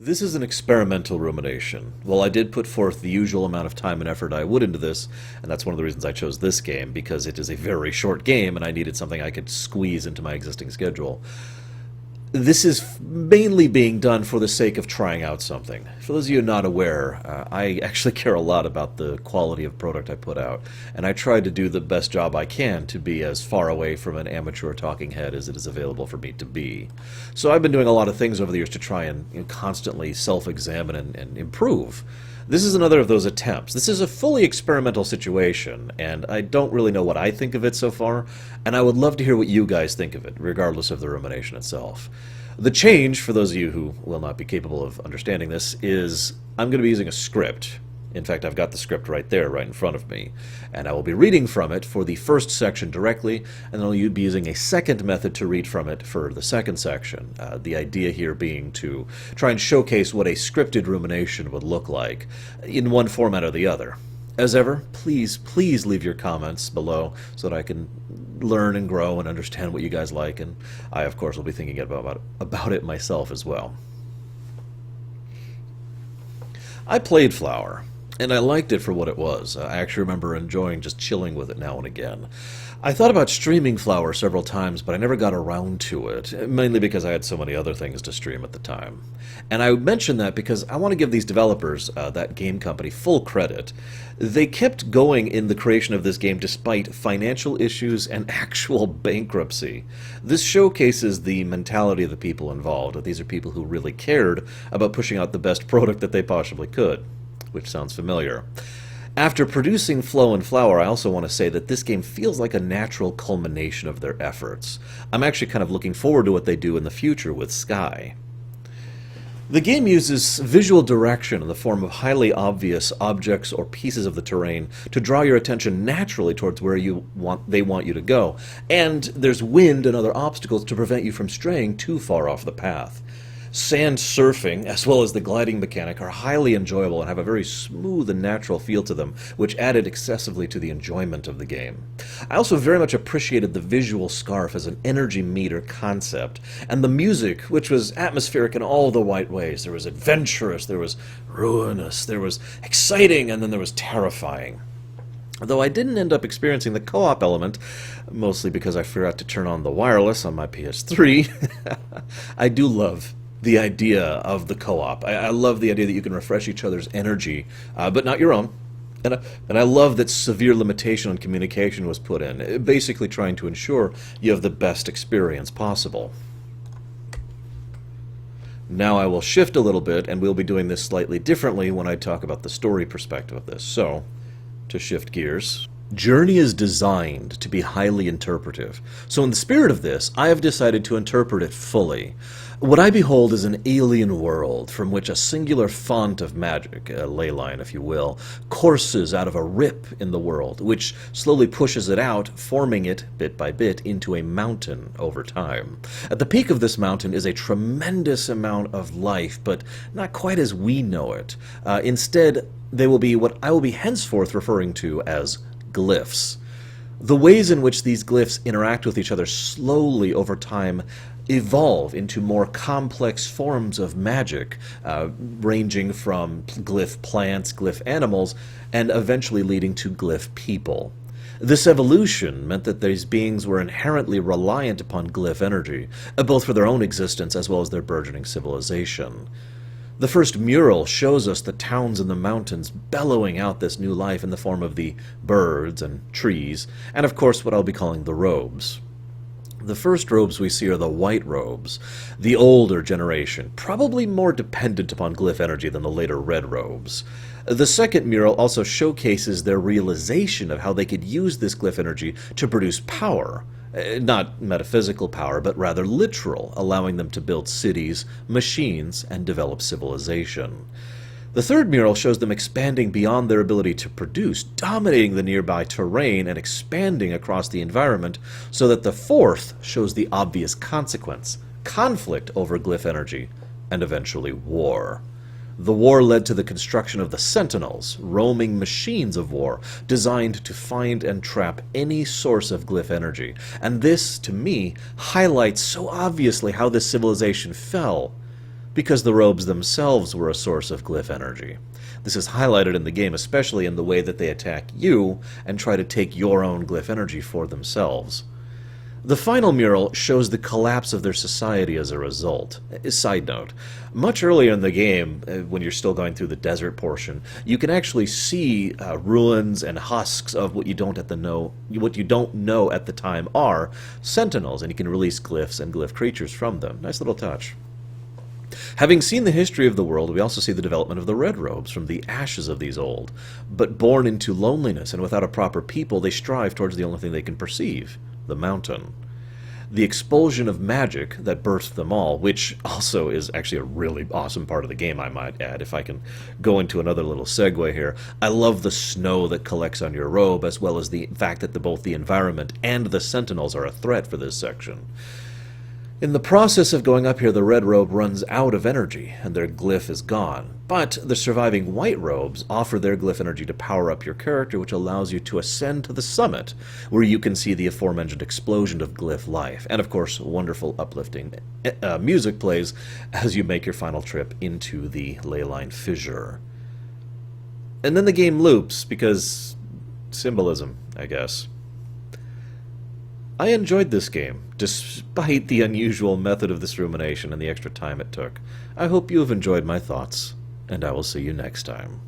This is an experimental rumination. While I did put forth the usual amount of time and effort I would into this, and that's one of the reasons I chose this game, because it is a very short game and I needed something I could squeeze into my existing schedule. This is mainly being done for the sake of trying out something. For those of you not aware, I actually care a lot about the quality of product I put out, and I try to do the best job I can to be as far away from an amateur talking head as it is available for me to be. So I've been doing a lot of things over the years to try and constantly self-examine and improve. This is another of those attempts. This is a fully experimental situation, and I don't really know what I think of it so far, and I would love to hear what you guys think of it, regardless of the rumination itself. The change, for those of you who will not be capable of understanding this, is I'm going to be using a script. In fact, I've got the script right there, right in front of me, and I will be reading from it for the first section directly, and then I'll be using a second method to read from it for the second section. The idea here being to try and showcase what a scripted rumination would look like, in one format or the other. As ever, please leave your comments below so that I can learn and grow and understand what you guys like, and I, of course, will be thinking about it myself as well. I played Flower, and I liked it for what it was. I actually remember enjoying just chilling with it now and again. I thought about streaming Flower several times, but I never got around to it, mainly because I had so many other things to stream at the time. And I mention that because I want to give these developers, that game company, full credit. They kept going in the creation of this game despite financial issues and actual bankruptcy. This showcases the mentality of the people involved. These are people who really cared about pushing out the best product that they possibly could, which sounds familiar. After producing Flow and Flower, I also want to say that this game feels like a natural culmination of their efforts. I'm actually kind of looking forward to what they do in the future with Sky. The game uses visual direction in the form of highly obvious objects or pieces of the terrain to draw your attention naturally towards where they want you to go, and there's wind and other obstacles to prevent you from straying too far off the path. Sand surfing, as well as the gliding mechanic, are highly enjoyable and have a very smooth and natural feel to them, which added excessively to the enjoyment of the game. I also very much appreciated the visual scarf as an energy meter concept, and the music, which was atmospheric in all the right ways. There was adventurous, there was ruinous, there was exciting, and then there was terrifying. Though I didn't end up experiencing the co-op element, mostly because I forgot to turn on the wireless on my PS3, I do love the idea of the co-op. I love the idea that you can refresh each other's energy, but not your own. And I love that severe limitation on communication was put in, basically trying to ensure you have the best experience possible. Now I will shift a little bit, and we'll be doing this slightly differently when I talk about the story perspective of this. So, to shift gears, Journey is designed to be highly interpretive. So in the spirit of this, I have decided to interpret it fully. What I behold is an alien world from which a singular font of magic, a ley line if you will, courses out of a rip in the world, which slowly pushes it out, forming it, bit by bit, into a mountain over time. At the peak of this mountain is a tremendous amount of life, but not quite as we know it. Instead, they will be what I will be henceforth referring to as glyphs. The ways in which these glyphs interact with each other slowly over time evolve into more complex forms of magic, ranging from glyph plants, glyph animals, and eventually leading to glyph people. This evolution meant that these beings were inherently reliant upon glyph energy, both for their own existence as well as their burgeoning civilization. The first mural shows us the towns in the mountains bellowing out this new life in the form of the birds and trees, and of course what I'll be calling the robes. The first robes we see are the white robes, the older generation, probably more dependent upon glyph energy than the later red robes. The second mural also showcases their realization of how they could use this glyph energy to produce power. Not metaphysical power, but rather literal, allowing them to build cities, machines, and develop civilization. The third mural shows them expanding beyond their ability to produce, dominating the nearby terrain and expanding across the environment, so that the fourth shows the obvious consequence: conflict over glyph energy, and eventually war. The war led to the construction of the Sentinels, roaming machines of war, designed to find and trap any source of glyph energy. And this, to me, highlights so obviously how this civilization fell. because the robes themselves were a source of glyph energy. This is highlighted in the game, especially in the way that they attack you and try to take your own glyph energy for themselves. The final mural shows the collapse of their society as a result. Side note, much earlier in the game, when you're still going through the desert portion, you can actually see ruins and husks of what you don't know at the time are sentinels, and you can release glyphs and glyph creatures from them. Nice little touch. Having seen the history of the world, we also see the development of the red robes from the ashes of these old. But born into loneliness and without a proper people, they strive towards the only thing they can perceive, the mountain. The expulsion of magic that birthed them all, which also is actually a really awesome part of the game, I might add, if I can go into another little segue here. I love the snow that collects on your robe, as well as the fact that both the environment and the sentinels are a threat for this section. In the process of going up here, the red robe runs out of energy, and their glyph is gone. But the surviving white robes offer their glyph energy to power up your character, which allows you to ascend to the summit, where you can see the aforementioned explosion of glyph life. And of course, wonderful, uplifting music plays as you make your final trip into the leyline fissure. And then the game loops, because symbolism, I guess. I enjoyed this game, despite the unusual method of this rumination and the extra time it took. I hope you have enjoyed my thoughts, and I will see you next time.